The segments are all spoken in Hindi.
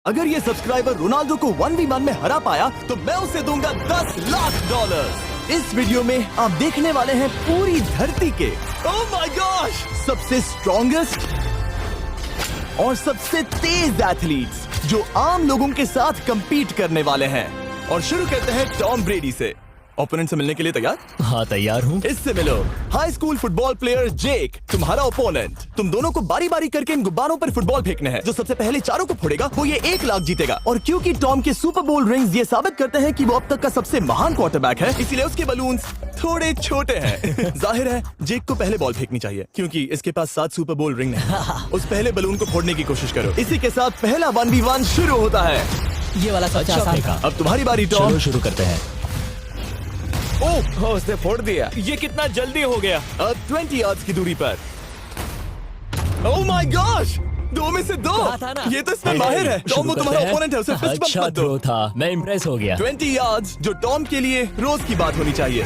अगर ये सब्सक्राइबर रोनाल्डो को 1v1 में हरा पाया तो मैं उसे दूंगा $10 लाख। इस वीडियो में आप देखने वाले हैं पूरी धरती के ओह माय गॉश सबसे स्ट्रॉन्गेस्ट और सबसे तेज एथलीट्स जो आम लोगों के साथ compete करने वाले हैं। और शुरू करते हैं टॉम ब्रेडी से। ओपोनेंट से मिलने के लिए तैयार? हाँ तैयार हूँ। इससे मिलो। हाई स्कूल फुटबॉल प्लेयर जेक तुम्हारा ओपोनेंट। तुम दोनों को बारी बारी करके इन गुब्बारों पर फुटबॉल फेंकने हैं। जो सबसे पहले चारों को फोड़ेगा वो ये 1 लाख जीतेगा। और क्योंकि टॉम के सुपर बोल रिंग्स ये साबित करते हैं कि वो अब तक का सबसे महान क्वार्टरबैक है, इसीलिए उसके बलून्स थोड़े छोटे हैं। जाहिर है जेक को पहले बॉल फेंकनी चाहिए क्योंकि इसके पास 7 सुपर बोल रिंग नहीं। उस पहले बलून को फोड़ने की कोशिश करो। इसी के साथ पहला 1v1 शुरू होता है। ये वाला सबसे आसान था। अब तुम्हारी बारी टॉम। चलो शुरू करते हैं। ओह उसने फोड़ दिया। ये कितना जल्दी हो गया। अब 20 यार्ड्स की दूरी पर। ओह माय गॉश 2 में से 2। था ना? ये तो इसमें माहिर है। टॉम वो तुम्हारा ओपोनेंट है, उसे फिस्ट बम्प अच्छा मत दो। थ्रो था, मैं इम्प्रेस हो गया। 20 यार्ड्स जो टॉम के लिए रोज की बात होनी चाहिए।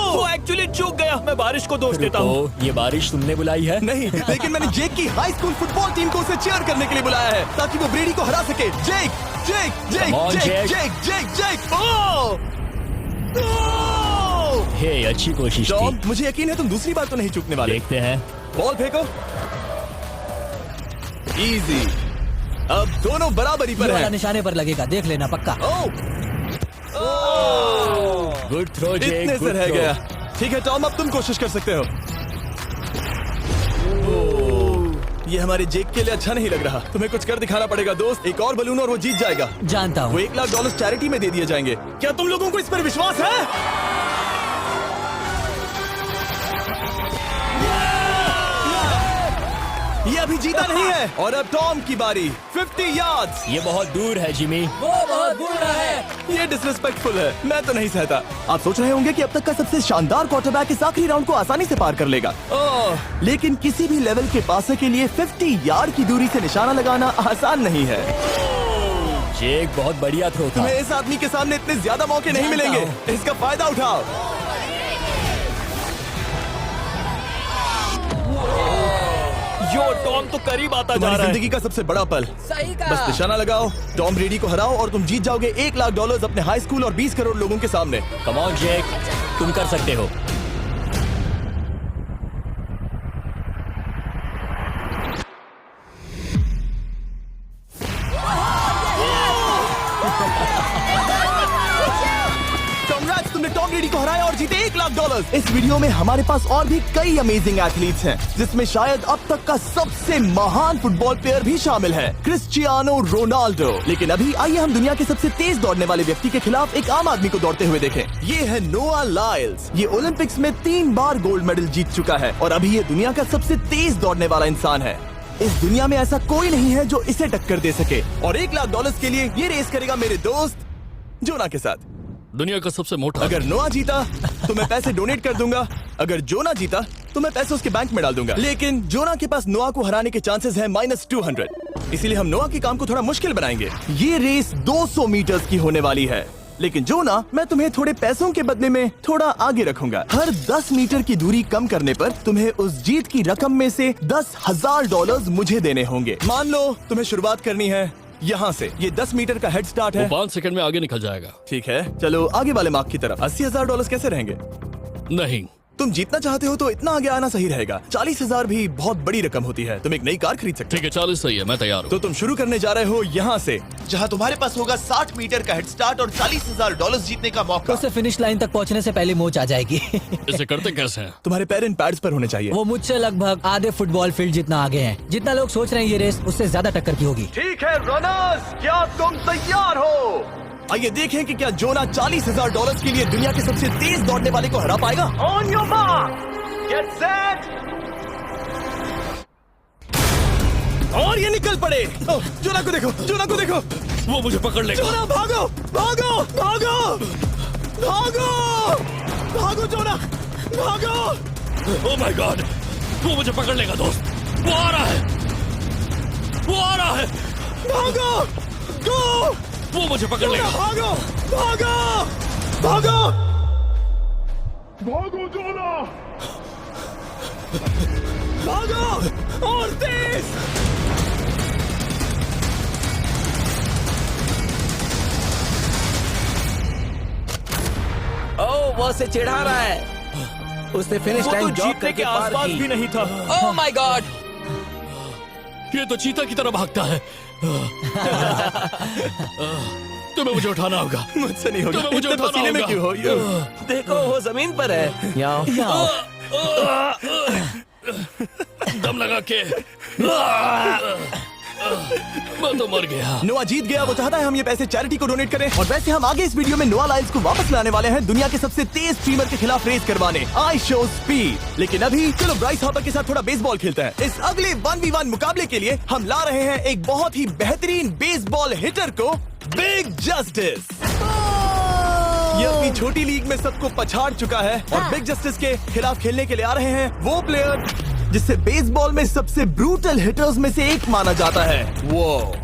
वो एक्चुअली चूक गया। मैं बारिश को दोष देता हूँ। तो ये बारिश तुमने बुलाई है? नहीं, लेकिन मैंने जेक की हाई स्कूल फुटबॉल टीम को उसे चीयर करने के लिए बुलाया है ताकि वो ब्रेडी को हरा सके। जेक जेक जेक Come on, जेक Jake. जेक जेक जेक ओह हे अच्छी कोशिश टॉम थी। मुझे यकीन है तुम दूसरी बार तो नहीं चूकने वाले। देखते हैं। बॉल फेंको। इजी। अब दोनों बराबरी ये पर वाला हैं। निशाने पर लगेगा, देख लेना पक्का। गुड थ्रो जेक, इतने से गुड रह थ्रो। गया। ठीक है टॉम अब तुम कोशिश कर सकते हो। ये हमारे जेक के लिए अच्छा नहीं लग रहा। तुम्हें कुछ कर दिखाना पड़ेगा दोस्त। एक और बलून और वो जीत जाएगा। जानता वो हूँ। $1 लाख चैरिटी में दे दिए जाएंगे। क्या तुम लोगों को इस पर विश्वास है? ये अभी जीता नहीं है। और अब टॉम की बारी। 50 यार्ड्स। ये बहुत दूर है जिमी। वो बहुत बुरा है। ये डिसरिस्पेक्टफुल है। मैं तो नहीं सहता। आप सोच रहे होंगे कि अब तक का सबसे शानदार क्वार्टरबैक इस आखिरी राउंड को आसानी से पार कर लेगा। लेकिन किसी भी लेवल के पासे के लिए 50 यार्ड की दूरी से निशाना लगाना आसान नहीं है। जेक बहुत बढ़िया थ्रो था। तुम्हें इस आदमी के सामने इतने ज्यादा मौके नहीं जानता मिलेंगे। इसका फायदा उठाओ। यो टॉम तो करीब आता जा तुम्हारी रहा है। जिंदगी का सबसे बड़ा पल। सही बस कहा। निशाना लगाओ, टॉम ब्रेडी को हराओ और तुम जीत जाओगे $1 लाख अपने हाई स्कूल और 20 करोड़ लोगों के सामने। कम ऑन जेक, तुम कर सकते हो। Congrats, तुमने टॉम ब्रेडी को हराया और जीते $1 लाख। इस वीडियो में हमारे पास और भी कई अमेजिंग एथलीट्स हैं, जिसमें शायद अब तक का सबसे महान फुटबॉल प्लेयर भी शामिल है, क्रिस्टियानो रोनाल्डो। लेकिन अभी आइए हम दुनिया के सबसे तेज दौड़ने वाले व्यक्ति के खिलाफ एक आम आदमी को दौड़ते हुए देखें। ये है नोआ लाइल्स। ये ओलंपिक्स में 3 बार गोल्ड मेडल जीत चुका है और अभी ये दुनिया का सबसे तेज दौड़ने वाला इंसान है। इस दुनिया में ऐसा कोई नहीं है जो इसे टक्कर दे सके। और $1 लाख के लिए ये रेस करेगा मेरे दोस्त जोना के साथ। दुनिया का सबसे मोटा। अगर नोआ जीता तो मैं पैसे डोनेट कर दूंगा। अगर जोना जीता तो मैं पैसे उसके बैंक में डाल दूंगा। लेकिन जोना के पास नोआ को हराने के चांसेस हैं -200। इसीलिए हम नोआ के काम को थोड़ा मुश्किल बनाएंगे। ये रेस 200 मीटर्स की होने वाली है। लेकिन जोना, मैं तुम्हें थोड़े पैसों के बदले में थोड़ा आगे रखूंगा। हर 10 मीटर की दूरी कम करने पर तुम्हें उस जीत की रकम में से $10,000 मुझे देने होंगे। मान लो तुम्हें शुरुआत करनी है यहाँ से। ये 10 मीटर का हेड स्टार्ट है। 5 सेकंड में आगे निकल जाएगा। ठीक है, चलो आगे वाले मार्क की तरफ। $80,000 कैसे रहेंगे? नहीं, तुम जीतना चाहते हो तो इतना आगे आना सही रहेगा। 40,000 भी बहुत बड़ी रकम होती है। तुम एक नई कार खरीद सकते ठीक है 40 सही है, मैं तैयार हो। हूँ। तो तुम शुरू करने जा रहे हो यहाँ से, जहाँ तुम्हारे पास होगा 60 मीटर का हेड स्टार्ट और $40,000 जीतने का मौका। उसे फिनिश लाइन तक पहुँचने से पहले मोच आ जाएगी। इसे करते कैसे हैं? तुम्हारे पैर इन पैड्स पर होने चाहिए। वो मुझसे लगभग आधे फुटबॉल फील्ड जितना आगे हैं। जितना लोग सोच रहे हैं ये रेस उससे ज्यादा टक्कर की होगी। ठीक है रनर्स, क्या तुम तैयार हो? आइए देखें कि क्या जोना $40,000 के लिए दुनिया के सबसे तेज दौड़ने वाले को हरा पाएगा। On your mark, get set, और ये निकल पड़े। जोना को देखो, जोना को देखो। वो मुझे पकड़ लेगा। जोना भागो, भागो, भागो, भागो, भागो जोना, भागो। ओह माय गॉड, वो मुझे पकड़ लेगा दोस्त। वो आ रहा है, वो आ रहा है। भागो, गो, वो मुझे पकड़ लेगा। भागो, भागो, भागो, भागो जोना! भागो और तेज। उसे चिढ़ा रहा है। उसने फिनिश वो तो लाइन जॉग जीतने करके के पार आसपास की। भी नहीं था। Oh my God! ये तो चीता की तरह भागता है। तुम्हें मुझे उठाना होगा। मुझसे नहीं होगा। तुम्हें मुझे इतने उठाना पसीने में होगा। क्यों हो? देखो वो जमीन पर है। यहाँ दम लगा के मैं तो मर गया। नोआ जीत गया। वो चाहता है हम ये पैसे चैरिटी को डोनेट करें। और वैसे हम आगे इस वीडियो में नोआ लाइल्स को वापस लाने वाले हैं दुनिया के सबसे तेज स्ट्रीमर के खिलाफ रेस करवाने, आई शो स्पीड। लेकिन अभी चलो ब्राइस हार्पर के साथ थोड़ा बेसबॉल खेलते हैं। इस अगले 1v1 मुकाबले के लिए हम ला रहे हैं एक बहुत ही बेहतरीन बेसबॉल हिटर को, बिग जस्टिस। ये अपनी छोटी लीग में सबको पछाड़ चुका है और बिग जस्टिस के खिलाफ खेलने के लिए आ रहे हैं वो प्लेयर जिसे बेसबॉल में सबसे ब्रूटल हिटर्स में से एक माना जाता है। वो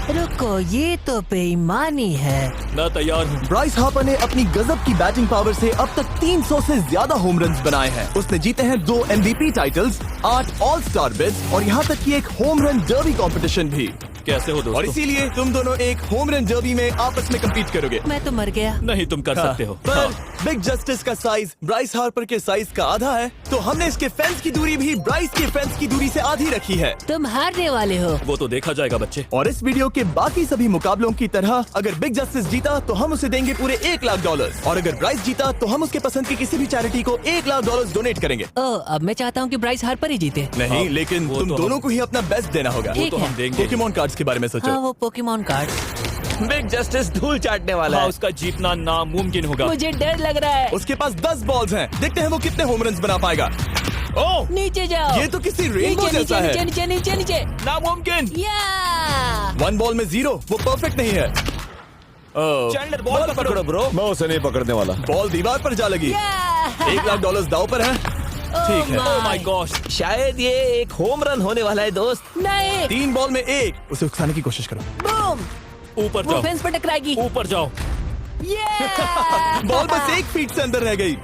रुको, ये तो बेईमानी है। मैं तैयार हूँ। ब्राइस हार्पर ने अपनी गजब की बैटिंग पावर से अब तक 300 से ज्यादा होम रन्स बनाए हैं। उसने जीते हैं 2 MVP titles, 8 all star bids और यहाँ तक कि एक होम रन डर्बी कंपटीशन भी। कैसे हो और दोस्तों? इसीलिए तुम दोनों एक होम रन डर्बी में आपस में कम्पीट करोगे। मैं तो मर गया। नहीं, तुम कर सकते हो। पर बिग जस्टिस का साइज ब्राइस हार्पर के साइज का आधा है, तो हमने इसके फेंस की दूरी भी ब्राइस के फेंस की दूरी से आधी रखी है। तुम हारने वाले हो। वो तो देखा जाएगा बच्चे। और इस वीडियो के बाकी सभी मुकाबलों की तरह अगर बिग जस्टिस जीता तो हम उसे देंगे पूरे $1 लाख और अगर ब्राइस जीता तो हम उसके पसंद की किसी भी चैरिटी को $1 लाख डोनेट करेंगे। अब मैं चाहता हूँ कि ब्राइस हार्पर ही जीते। नहीं, हाँ, लेकिन वो तुम तो दोनों हम- को ही अपना बेस्ट देना होगा। वो तो है। हम देंगे। पोकेमॉन कार्ड्स के बारे में हाँ, सोचो। वो पोकेमॉन कार्ड। बिग जस्टिस धूल चाटने वाला हाँ, है। उसका जीतना नामुमकिन होगा। मुझे डर लग रहा है। उसके पास 10 बॉल्स हैं, देखते हैं वो कितने होम रन्स बना पाएगा। ओह, नीचे जाओ। ये तो किसी रेनबो नीचे जैसा नीचे है। नीचे नीचे नीचे नामुमकिन। या 1 बॉल में 0, वो परफेक्ट नहीं है। चैंडलर बॉल पकड़ो ब्रो। मैं उसे नहीं पकड़ने वाला। बॉल दीवार पर जा लगी। $1 लाख दाव पर है। ठीक है। ओह माय गॉश। शायद ये एक होम रन होने वाला है दोस्त। नहीं। 3 बॉल में 1, उसे उकसाने की कोशिश करो। बूम। ऊपर वो जाओ, फेंस पर टकराएगी। ऊपर जाओ। बॉल बस 1 फीट से अंदर रह गई।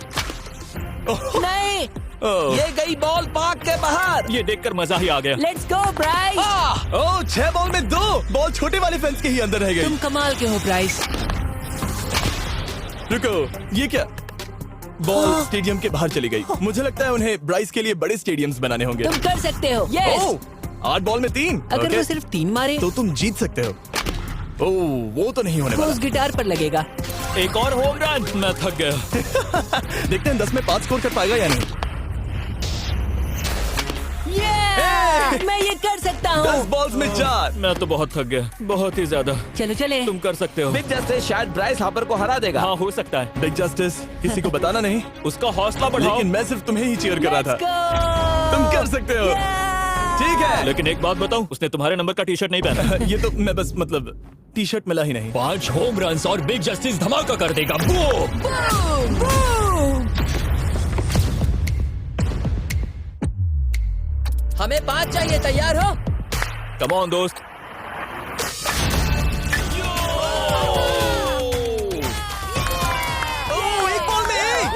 नहीं। ये गई बॉल पार्क के बाहर। ये देखकर मजा ही आ गया। Let's go Bryce. Oh, 6 ball में 2, बॉल छोटे वाले फेंस के ही अंदर रह गई। तुम कमाल के हो ब्राइस। रुको, ये क्या? बॉल स्टेडियम के बाहर चली गई। मुझे लगता है उन्हें ब्राइस के लिए बड़े स्टेडियम्स बनाने होंगे। तुम कर सकते हो। यस। ओह, 8 बॉल में 3। अगर ओके, वो सिर्फ 3 मारे तो तुम जीत सकते हो। ओह, वो तो नहीं होने वो वाला। उस गिटार पर लगेगा। एक और होम रन। मैं थक गया। देखते हैं 10 में 5 स्कोर कर पाएगा या नहीं। मैं ये कर सकता 10 हूँ। बॉल्स में 4। मैं तो बहुत थक गया, बहुत ही ज्यादा। चलो चले। तुम कर सकते हो। बिग जस्टिस शायद ब्राइस हार्पर को हरा देगा। हाँ, हो सकता है। बिग जस्टिस किसी को बताना नहीं, उसका हौसला बढ़ाओ। लेकिन मैं सिर्फ तुम्हें ही चीयर कर रहा Let's था। go! तुम कर सकते हो। ठीक है। लेकिन एक बात बताऊं, उसने तुम्हारे नंबर का टी शर्ट नहीं पहना। ये तो मैं बस मतलब टी शर्ट मिला ही नहीं। 5 होम रन और बिग जस्टिस धमाका कर देगा। बूम। Boom! Boom! हमें 5 चाहिए, तैयार हो? कम ऑन दोस्त। ओह, 1 बॉल में 1।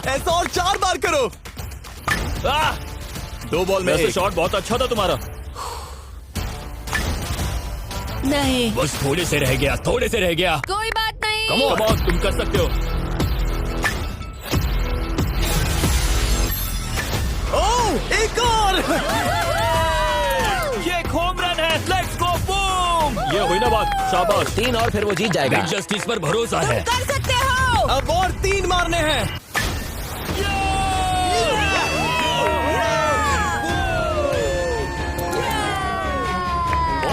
ऐसा और 4 बार करो। 2 बॉल में वैसे 1। शॉट बहुत अच्छा था तुम्हारा। नहीं। बस थोड़े से रह गया, थोड़े से रह गया। कोई बात नहीं। कम ऑन, तुम कर सकते हो। ओह, एक और। ये एक होम रन है। Let's go, boom. ये हुई ना बात। शाबाश। 3 और फिर वो जीत जाएगा। बिग जस्टिस पर भरोसा है। कर सकते हो। अब और 3 मारने हैं।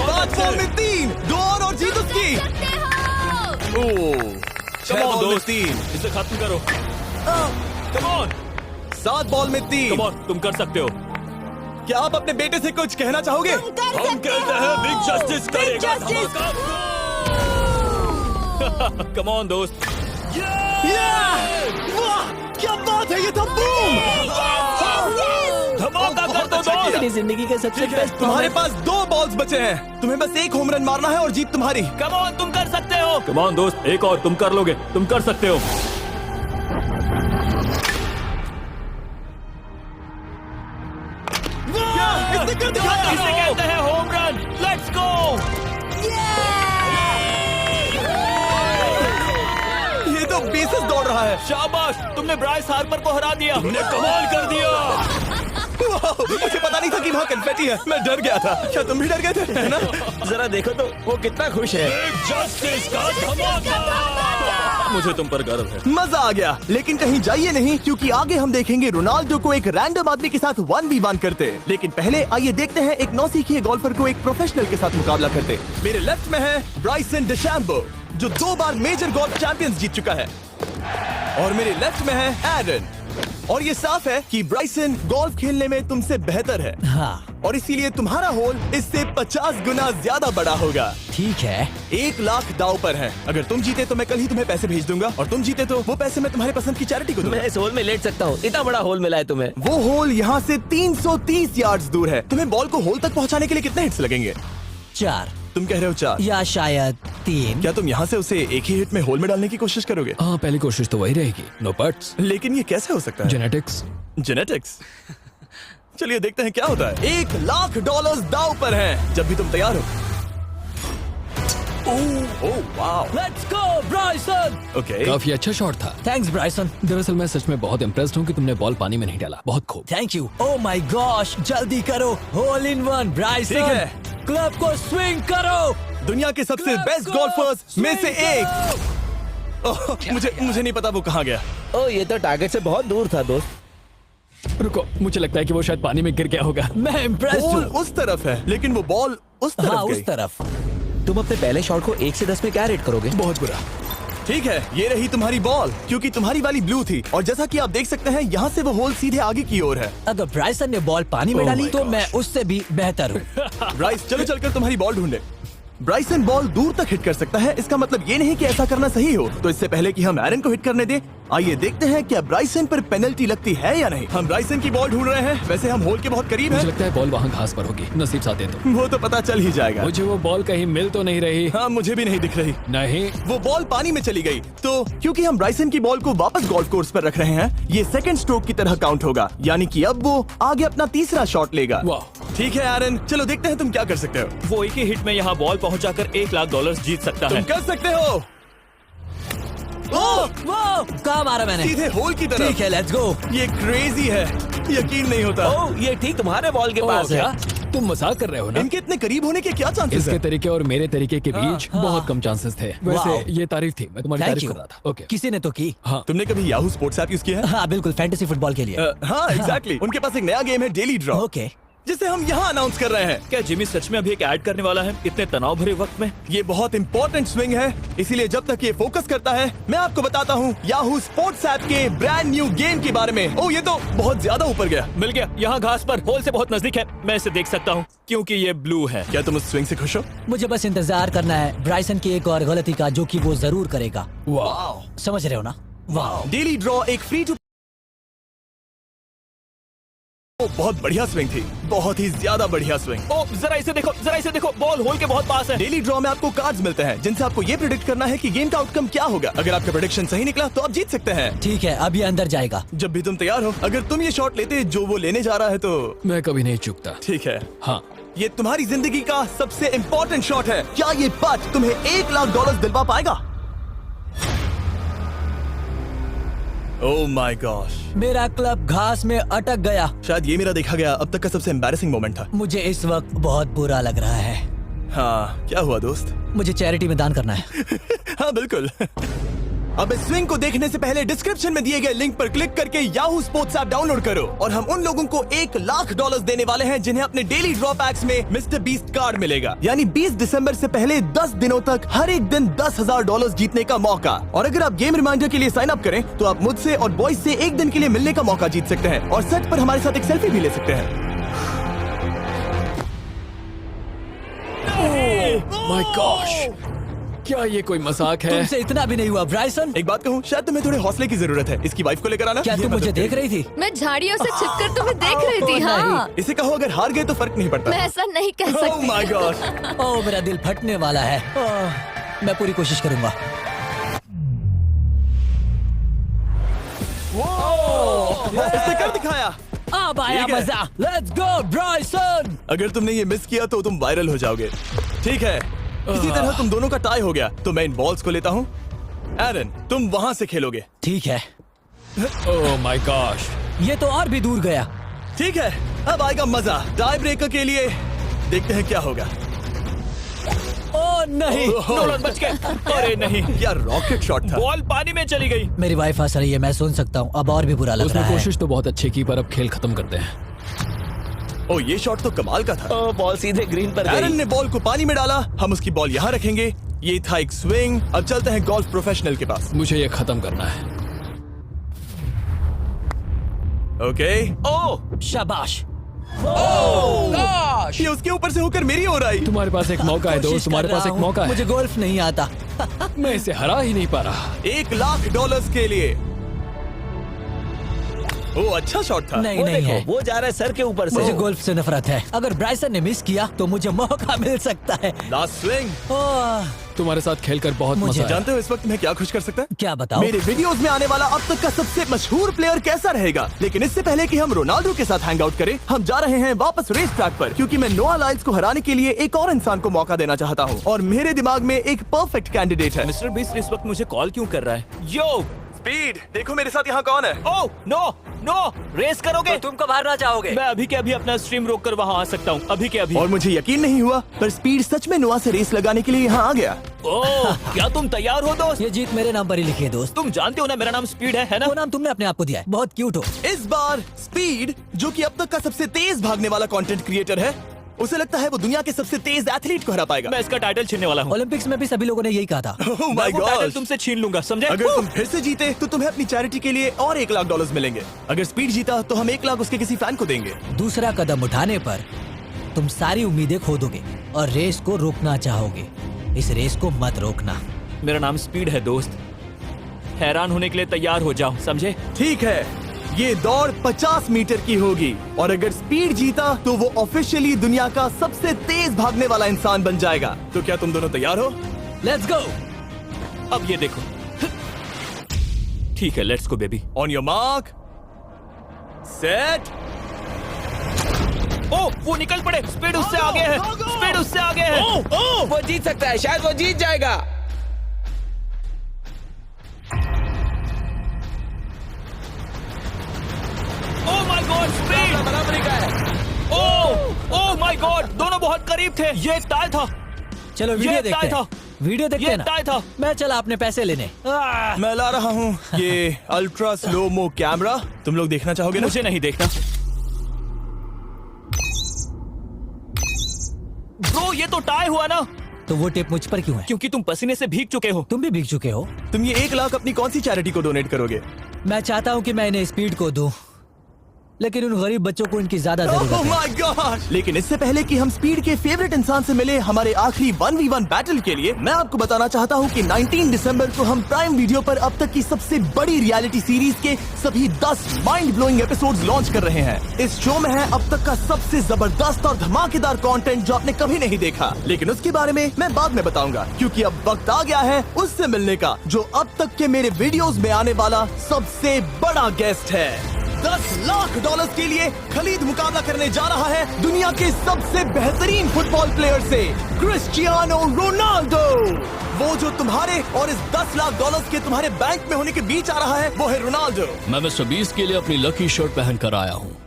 5 बॉल में 3, 2 और जीत उसकी। ओह, 6 Come on, बॉल में दोस्त। 3, इसे खत्म करो। कम ऑन, 7 बॉल में 3। कम ऑन, तुम कर सकते हो। क्या आप अपने बेटे से कुछ कहना चाहोगे? हम कहते हैं बिग जस्टिस करेगा धमाका। कम ऑन दोस्त। वाह, क्या बात है, ये तो बूम। धमाका कर दो अच्छा दोस्त। किया। मेरी जिंदगी का सबसे ठीक है, बेस्ट तुम्हारे पास 2 बॉल्स बचे हैं, तुम्हें बस 1 होम रन मारना है और जीत तुम्हारी। कम ऑन, तुम कर सकते हो। कम ऑन दोस्त, एक और, तुम कर लोगे, तुम कर सकते हो। इसने कर दिखाया। इसे कहते हैं होम रन। Let's go. है। शाबाश, तुमने ब्राइस हार्पर को हरा दिया। तुमने कमाल कर दिया। वाह, मुझे पता नहीं था कि वहाँ कन्फेटी है। मैं डर गया था। क्या तुम भी डर गए थे, है ना? जरा देखो तो वो कितना खुश है। जस्टिस का धमाका। मुझे तुम पर गर्व है। मजा आ गया। लेकिन कहीं जाइए नहीं, क्योंकि आगे हम देखेंगे रोनाल्डो को एक रैंडम आदमी के साथ 1v1 करते। लेकिन पहले आइए देखते हैं एक नौसिखिए गोल्फर को एक प्रोफेशनल के साथ मुकाबला करते। मेरे लेफ्ट में है ब्राइसन डेशैम्बो, जो 2 बार मेजर गोल्फ चैंपियंस जीत चुका है, और मेरे लेफ्ट में है एरन। और ये साफ है कि ब्राइसन गोल्फ खेलने में तुमसे बेहतर है, हाँ और इसीलिए तुम्हारा होल इससे 50 गुना ज्यादा बड़ा होगा। ठीक है। 1 लाख दाव पर है। अगर तुम जीते तो मैं कल ही तुम्हें पैसे भेज दूंगा, और तुम जीते तो वो पैसे मैं तुम्हारे पसंद की चैरिटी को दूंगा। मैं इस होल में लेट सकता हूँ, इतना बड़ा होल मिला है तुम्हें। वो होल यहाँ से 330 यार्ड्स दूर है। तुम्हें बॉल को होल तक पहुँचाने के लिए कितने हिट्स लगेंगे? 4 तुम कह रहे हो 4, या शायद 3। क्या तुम यहाँ से उसे एक ही हिट में होल में डालने की कोशिश करोगे? हाँ, पहली कोशिश तो वही रहेगी। No buts. लेकिन ये कैसे हो सकता है? जेनेटिक्स। जेनेटिक्स। चलिए देखते हैं क्या होता है। $1 लाख दाव पर है। जब भी तुम तैयार हो। Oh wow, let's go Bryson. Okay. काफी अच्छा शॉट था। Thanks Bryson. दरअसल मैं सच में बहुत इम्प्रेस्ड हूँ कि तुमने बॉल पानी में नहीं डाला। बहुत खूब। Thank you. Oh my gosh, जल्दी करो। Hole in one Bryson. ठीक है। क्लब को स्विंग करो। दुनिया के सबसे Club बेस्ट को गोल्फर्स में से swing एक। ओह, मुझे नहीं पता वो कहाँ गया। ओ, ये तो टारगेट से बहुत दूर था दोस्त। रुको, मुझे लगता है कि वो शायद पानी में गिर गया होगा। मैं इम्प्रेस्ड बॉल हूँ। उस तरफ है, लेकिन वो बॉल उस तरफ हाँ गई। उस तरफ। तुम अपने पहले शॉट को 1 से 10 में क्या रेट करोगे? बहुत बुरा। ठीक है, ये रही तुम्हारी बॉल, क्योंकि तुम्हारी वाली ब्लू थी, और जैसा कि आप देख सकते हैं यहाँ से वो होल सीधे आगे की ओर है। अगर ब्राइसन ने बॉल पानी में Oh डाली my तो gosh. मैं उससे भी बेहतर हूँ। ब्राइस, चलो चलकर तुम्हारी बॉल ढूंढे। ब्राइसन बॉल दूर तक हिट कर सकता है। इसका मतलब ये नहीं कि ऐसा करना सही हो। तो इससे पहले कि हम एरन को हिट करने दें, आइए देखते हैं क्या ब्राइसन पर पेनल्टी लगती है या नहीं। हम ब्राइसन की बॉल ढूंढ रहे हैं। वैसे हम होल के बहुत करीब मुझे हैं। लगता है बॉल वहाँ घास पर होगी। नसीब साथ दे तो। वो तो पता चल ही जाएगा। मुझे वो बॉल कहीं मिल तो नहीं रही। हाँ, मुझे भी नहीं दिख रही। नहीं। वो बॉल पानी में चली गई। तो क्योंकि हम ब्राइसन की बॉल को वापस गोल्फ कोर्स पर रख रहे हैं, ये सेकंड स्ट्रोक की तरह काउंट होगा, यानी कि अब वो आगे अपना तीसरा शॉट लेगा। वाह। ठीक है एरन, चलो देखते हैं तुम क्या कर सकते हो। वो एक ही हिट में यहाँ बॉल पहुंचाकर $1 लाख जीत सकता तुम है। कर सकते हो। ओह, वो कहाँ मारा मैंने? सीधे होल की तरफ। ठीक है, लेट्स गो। ये क्रेजी है, यकीन नहीं होता। ओ, ये ठीक तुम्हारे बॉल के पास क्या? है। तुम मजाक कर रहे हो ना? इनके इतने करीब होने के क्या चांसेस इसके हैं? तरीके और मेरे तरीके के बीच बहुत कम चांसेस थे। वाह। वैसे ये तारीफ थी, मैं तुम्हारी थैंक तारीफ यू। कर रहा था। ओके। किसी ने तो की। हाँ। तुमने कभी याहू स्पोर्ट्स ऐप यूज किया है? हाँ बिल्कुल, फैंटेसी फुटबॉल के लिए। हाँ एग्जैक्टली। उनके पास एक नया गेम है, डेली ड्रॉ, ओके। जिसे हम यहाँ अनाउंस कर रहे हैं। क्या जिमी सच में अभी एक ऐड करने वाला है इतने तनाव भरे वक्त में? ये बहुत इंपॉर्टेंट स्विंग है, इसीलिए जब तक ये फोकस करता है, मैं आपको बताता हूँ याहू स्पोर्ट्स ऐप के ब्रांड न्यू गेम के बारे में। ओह, ये तो बहुत ज्यादा ऊपर गया। मिल गया। यहाँ घास पर होल से बहुत नजदीक है। मैं इसे देख सकता हूँ क्योंकि ये ब्लू है। क्या तुम उस स्विंग से खुश हो? मुझे बस इंतजार करना है ब्राइसन की एक और गलती का, जो कि वो जरूर करेगा। वाह। समझ रहे हो ना? वाह। डेली ड्रॉ एक फ्री टू बहुत बढ़िया स्विंग थी, बहुत ही ज्यादा बढ़िया स्विंग। ओ, जरा इसे देखो, जरा इसे देखो। बॉल होल के बहुत पास है। डेली ड्रॉ में आपको कार्ड्स मिलते हैं, जिनसे आपको ये प्रेडिक्ट करना है कि गेम का आउटकम क्या होगा। अगर आपका प्रेडिक्शन सही निकला तो आप जीत सकते हैं। ठीक है, अब ये अंदर जाएगा। जब भी तुम तैयार हो, अगर तुम ये शॉट लेते जो वो लेने जा रहा है तो मैं कभी नहीं चूकता। ठीक है। हाँ। ये तुम्हारी जिंदगी का सबसे इम्पोर्टेंट शॉट है। क्या ये पट तुम्हें $1 लाख दिलवा पाएगा? ओह माय गॉश, मेरा क्लब घास में अटक गया। शायद ये मेरा देखा गया अब तक का सबसे एम्बैरेसिंग मोमेंट था। मुझे इस वक्त बहुत बुरा लग रहा है। हाँ, क्या हुआ दोस्त? मुझे चैरिटी में दान करना है। हाँ बिल्कुल। अब इस स्विंग को देखने से पहले डिस्क्रिप्शन में दिए गए लिंक पर क्लिक करके याहू स्पोर्ट्स ऐप डाउनलोड करो, और हम उन लोगों को $1 लाख देने वाले हैं जिन्हें अपने डेली ड्रॉ पैक्स में मिस्टर बीस्ट कार्ड मिलेगा। यानी 20 दिसंबर से पहले 10 दिनों तक हर एक दिन $10,000 जीतने का मौका। और अगर आप गेम रिमाइंडर के लिए साइन अप करें तो आप मुझसे और बॉयज से एक दिन के लिए मिलने का मौका जीत सकते हैं, और सेट पर हमारे साथ एक सेल्फी भी ले सकते हैं। माय गॉश, क्या ये कोई मजाक है? तुमसे इतना भी नहीं हुआ ब्राइसन। एक बात कहूँ, शायद तुम्हें थोड़े हौसले की जरूरत है। इसकी वाइफ को लेकर आना। क्या ये तुम मदद मुझे देख करेगी। रही थी? मैं झाड़ियों से छिपकर तुम्हें देख रही थी। हाँ, इसे कहो अगर हार गए तो फर्क नहीं पड़ता। मैं ऐसा नहीं कह ओह सकती। My God. ओह, मेरा दिल फटने वाला है। मैं पूरी कोशिश करूंगा। इसने कर दिखाया। अब आया ठीक है। मजा। Let's go Bryson. अगर तुमने ये मिस किया तो तुम वायरल हो जाओगे। ठीक है, इसी तरह तुम दोनों का टाई हो गया, तो मैं इन बॉल्स को लेता हूँ एरन, तुम वहां से खेलोगे। ठीक है, ओह माय गॉश, ये तो और भी दूर गया। ठीक है, अब आएगा मजा। टाई ब्रेकर के लिए देखते हैं क्या होगा। ओ नहीं, नोलन बच गए। अरे नहीं, क्या रॉकेट शॉट था। बॉल पानी में चली गई। मेरी वाइफ हंस रही है, मैं सुन सकता हूँ। अब और भी बुरा लग उसने रहा है। कोशिश तो बहुत अच्छी की, पर अब खेल खत्म करते हैं। ओ, ये शॉट तो कमाल का था। ओ, बॉल सीधे ग्रीन पर एरन गई। ने बॉल को पानी में डाला, हम उसकी बॉल यहाँ रखेंगे। ये था एक स्विंग। अब चलते हैं गोल्फ प्रोफेशनल के पास। मुझे ये खत्म करना है। ओके। ओह, शाबाश। ये उसके ऊपर से होकर मेरी ओर आई। तुम्हारे पास एक मौका है दोस्त, कोशिश तुम्हारे कर पास रहा एक हूँ। मौका है। मुझे गोल्फ नहीं आता। मैं इसे हरा ही नहीं पा रहा। $1,00,000 के लिए। ओ, अच्छा शॉट था। नहीं वो नहीं देखो, है, वो जा रहा है सर के ऊपर से। मुझे गोल्फ से नफरत है। अगर ब्राइसन ने मिस किया तो मुझे मौका मिल सकता है। Last swing. ओह, तुम्हारे साथ खेलकर बहुत मुझे मजा आया। जानते हो इस वक्त मैं क्या खुश कर सकता है? क्या बताओ? मेरे वीडियोस में आने वाला अब तक का सबसे मशहूर प्लेयर कैसा रहेगा। लेकिन इससे पहले कि हम रोनाल्डो के साथ हैंग आउट करें, हम जा रहे हैं वापस रेस ट्रैक पर, क्योंकि मैं नोआ लाइल्स को हराने के लिए एक और इंसान को मौका देना चाहता हूँ। और मेरे दिमाग में एक परफेक्ट कैंडिडेट है। मिस्टर बीस्ट इस वक्त मुझे कॉल क्यों कर रहा है? यो, स्पीड, देखो मेरे साथ यहाँ कौन है। ओह, नो, नो, रेस करोगे? तुम कब हारना चाहोगे? मैं अभी के अभी अपना स्ट्रीम रोक कर वहाँ आ सकता हूँ। अभी के अभी। और मुझे यकीन नहीं हुआ, पर स्पीड सच में नोआ से रेस लगाने के लिए यहाँ आ गया। ओह, क्या तुम तैयार हो दोस्त? ये जीत मेरे नाम पर ही लिखी है दोस्त। तुम जानते हो ना मेरा नाम स्पीड है ना? वो नाम तुमने अपने आप को दिया है। बहुत क्यूट हो। इस बार स्पीड, जो कि अब तक का सबसे तेज भागने वाला कंटेंट क्रिएटर है, उसे लगता है वो दुनिया के सबसे तेज एथलीट को हरा पाएगा। मैं इसका टाइटल छीनने वाला हूँ। ओलंपिक्स में भी सभी लोगों ने यही कहा था। Oh मैं my वो टाइटल God! तुमसे छीन लूंगा, समझे? अगर तुम फिर से जीते तो तुम्हें अपनी चैरिटी के लिए और $1,00,000 मिलेंगे। अगर स्पीड जीता तो हम 1,00,000 उसके किसी फैन को देंगे। दूसरा कदम उठाने पर तुम सारी उम्मीदें खो दोगे और रेस को रोकना चाहोगे। इस रेस को मत रोकना। मेरा नाम स्पीड है दोस्त। हैरान होने के लिए तैयार हो जाओ, समझे? ठीक है, ये दौड़ 50 मीटर की होगी और अगर स्पीड जीता तो वो ऑफिशियली दुनिया का सबसे तेज भागने वाला इंसान बन जाएगा। तो क्या तुम दोनों तैयार हो? Let's go. अब ये देखो। ठीक है, let's go baby. On your mark, set. Oh, वो निकल पड़े। स्पीड उससे आगे है। स्पीड उससे आगे है। वो जीत सकता है, शायद वो जीत जाएगा। ओह माय गॉड, स्पीड बराबरी का है। ओह माय गॉड, दोनों बहुत करीब थे। ये टाई था। चलो वीडियो ये देखते टाई हैं। वीडियो देखते ये हैं ना। टाई था। मैं चला अपने पैसे लेने। मैं ला रहा हूँ ये अल्ट्रा स्लो मो कैमरा। तुम लोग देखना चाहोगे ना? मुझे नहीं देखना। ब्रो, ये तो टाई हुआ ना? तो वो टेप मुझ पर क्यों है? क्योंकि तुम पसीने से भीग चुके हो। तुम भी भीग चुके हो। तुम ये 1,00,000 अपनी कौन सी चैरिटी को डोनेट करोगे? मैं चाहता हूँ कि मैं इन्हें स्पीड को दूं, लेकिन उन गरीब बच्चों को इनकी ज्यादा जरूरत Oh है। my God! लेकिन इससे पहले कि हम स्पीड के फेवरेट इंसान से मिले हमारे आखिरी 1v1 बैटल के लिए, मैं आपको बताना चाहता हूँ कि 19 दिसंबर को हम प्राइम वीडियो पर अब तक की सबसे बड़ी रियलिटी सीरीज के सभी 10 माइंड ब्लोइंग एपिसोड्स लॉन्च कर रहे हैं। इस शो में है अब तक का सबसे जबरदस्त और धमाकेदार कंटेंट जो आपने कभी नहीं देखा, लेकिन उसके बारे में मैं बाद में बताऊंगा, क्योंकि अब वक्त आ गया है उससे मिलने का जो अब तक के मेरे वीडियोस में आने वाला सबसे बड़ा गेस्ट है। $10,00,000 के लिए खलीद मुकाबला करने जा रहा है दुनिया के सबसे बेहतरीन फुटबॉल प्लेयर से, क्रिस्टियानो रोनाल्डो। वो जो तुम्हारे और इस $10,00,000 के तुम्हारे बैंक में होने के बीच आ रहा है, वो है रोनाल्डो। मैं मिस्टर बीस्ट के लिए अपनी लकी शर्ट पहन कर आया हूँ।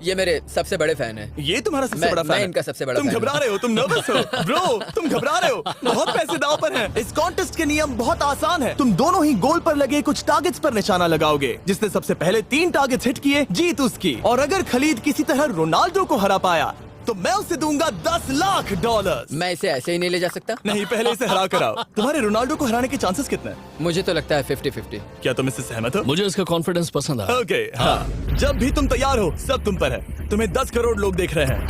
ये मेरे सबसे बड़े फैन हैं। ये तुम्हारा सबसे मैं- बड़ा फैन मैं है। इनका सबसे बड़ा तुम फैन घबरा हूं। रहे हो, तुम नर्वस हो ब्रो, तुम घबरा रहे हो। बहुत पैसे दांव पर हैं। इस कॉन्टेस्ट के नियम बहुत आसान है। तुम दोनों ही गोल पर लगे कुछ टारगेट्स पर निशाना लगाओगे। जिसने सबसे पहले 3 टारगेट्स हिट किए जीत उसकी। और अगर खलीद किसी तरह रोनाल्डो को हरा पाया तो मैं उसे दूंगा $10,00,000। मैं इसे ऐसे ही नहीं ले जा सकता। नहीं, पहले इसे हरा कर आओ। तुम्हारे रोनाल्डो को हराने के चांसेस कितने हैं? मुझे तो लगता है 50-50। क्या तुम इससे सहमत हो? मुझे इसका कॉन्फिडेंस पसंद आया। ओके, हाँ। जब भी तुम तैयार हो सब तुम पर है। तुम्हें 10 करोड़ लोग देख रहे हैं।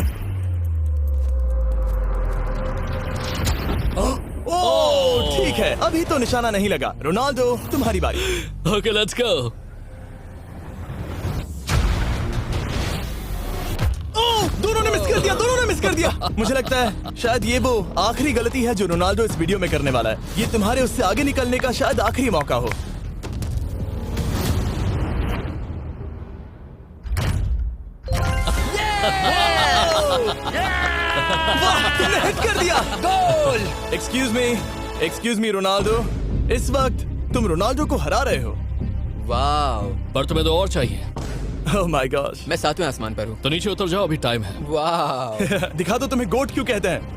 ओह, ठीक है, अभी तो निशाना नहीं लगा। रोनाल्डो, तुम्हारी बारी। Okay, let's go. दोनों ने मिस कर दिया, दोनों ने मिस कर दिया। मुझे लगता है शायद ये वो आखिरी गलती है जो रोनाल्डो इस वीडियो में करने वाला है। ये तुम्हारे उससे आगे निकलने का शायद आखिरी मौका हो। वाह, तुमने हिट कर दिया। Goal. Excuse me, excuse me Ronaldo, इस वक्त तुम रोनाल्डो को हरा रहे हो। वाह, पर तुम्हें तो और चाहिए। ओह माय गॉश। मैं 7वें आसमान पर हूँ। तो नीचे उतर जाओ, अभी टाइम है। वाह, दिखा दो तुम्हें गोट क्यों कहते हैं।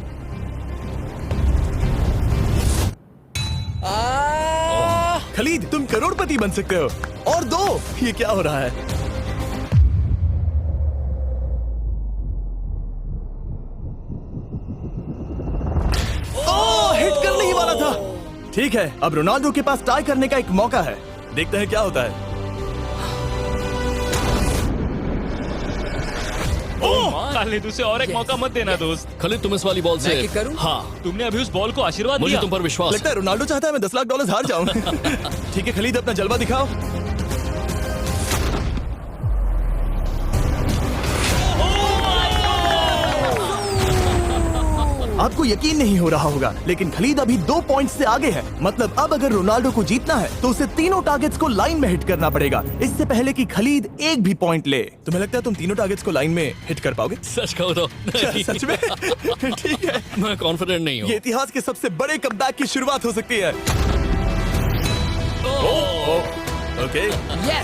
खलीद, तुम करोड़पति बन सकते हो। और दो, ये क्या हो रहा है? हिट करने ही वाला था। ठीक है, अब रोनाल्डो के पास टाई करने का एक मौका है। देखते हैं क्या होता है। खालिद, उसे और एक मौका मत देना दोस्त। खालिद, तुम इस वाली बॉल से मैं किक करूं? हाँ, तुमने अभी उस बॉल को आशीर्वाद मुझे दिया। तुम पर विश्वास लगता है रोनाल्डो चाहता है मैं $10 लाख हार जाऊं। ठीक है खलीद, अपना जलवा दिखाओ। आपको यकीन नहीं हो रहा होगा, लेकिन खलीद अभी 2 पॉइंट से आगे है। मतलब अब अगर रोनाल्डो को जीतना है तो उसे तीनों टारगेट्स को लाइन में हिट करना पड़ेगा, इससे पहले कि खलीद एक भी पॉइंट ले। तुम्हें लगता है तुम तीनों टारगेट्स को लाइन में हिट कर पाओगे? सच कहो तो नहीं। सच में? ठीक है, मैं कॉन्फिडेंट नहीं हूँ। ये इतिहास के सबसे बड़े कमबैक की शुरुआत हो सकती है। ओके,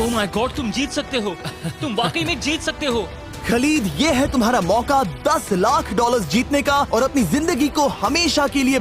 ओह माय गॉड, तुम जीत सकते हो। तुम वाकई में जीत सकते हो। खलीद, ये है तुम्हारा मौका $10 लाख जीतने का और अपनी जिंदगी को हमेशा के लिए